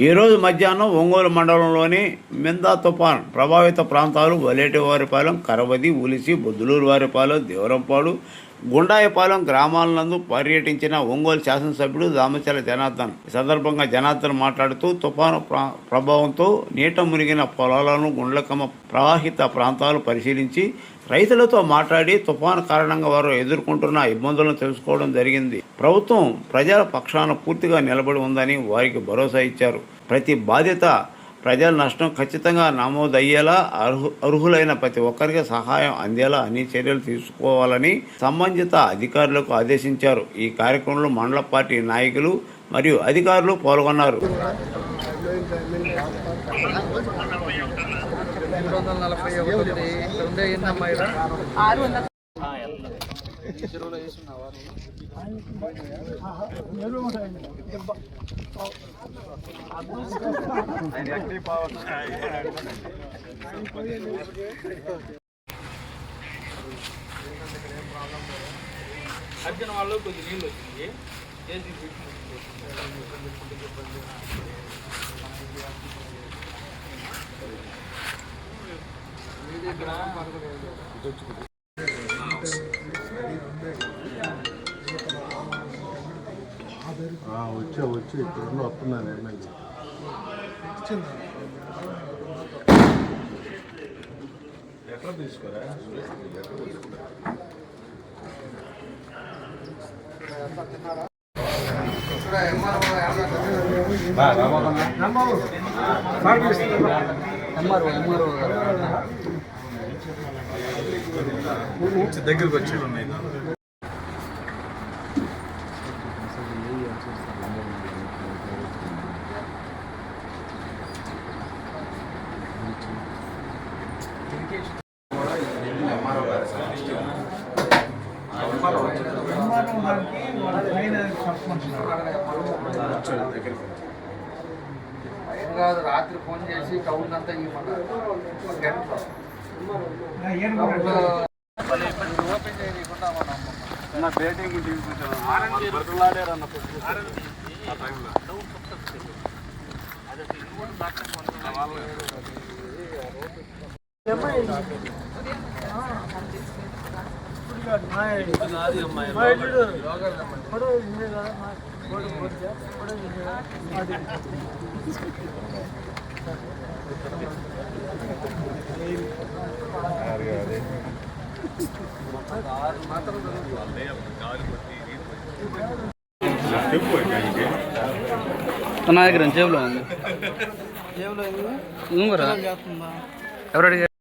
ఈరోజు మధ్యాహ్నం ఒంగోలు మండలంలోని మిందా తుఫాన్ ప్రభావిత ప్రాంతాలు వలేటివారిపాలెం, కరవది, ఉలిసి, బొద్దులూరువారిపాలెం, దేవరంపాడు, గుండాయపాలెం గ్రామాలందు పర్యటించిన ఒంగోలు శాసనసభ్యుడు దామచల జనార్దన్. ఈ సందర్భంగా జనార్దన్ మాట్లాడుతూ తుఫాను ప్రభావంతో నీట మునిగిన పొలాలను, గుండ్లకమ్మ ప్రవాహిత ప్రాంతాలు పరిశీలించి రైతులతో మాట్లాడి తుఫాను కారణంగా వారు ఎదుర్కొంటున్న ఇబ్బందులను తెలుసుకోవడం జరిగింది. ప్రభుత్వం ప్రజల పక్షాన పూర్తిగా నిలబడి ఉందని వారికి భరోసా ఇచ్చారు. ప్రతి బాధిత ప్రజల నష్టం ఖచ్చితంగా నమోదయ్యేలా అర్హులైన ప్రతి ఒక్కరికి సహాయం అందేలా అన్ని చర్యలు తీసుకోవాలని సంబంధిత అధికారులకు ఆదేశించారు. ఈ కార్యక్రమంలో మండల పార్టీ నాయకులు మరియు అధికారులు పాల్గొన్నారు. 600 అర్జున వాళ్ళు కొద్ది నీళ్ళు వచ్చింది వచ్చి ఇక్కడ వస్తున్నాను ఎమ్మెల్యే ఎట్లా తీసుకోరా దగ్గరికి వచ్చి ఉన్నాయి. రాత్రి ఫోన్ చేసి టౌన్ అంతా ఓపెన్ చేయకుండా నా దగ్గర జేబులో ఉంది. ఎవరు అడిగారు?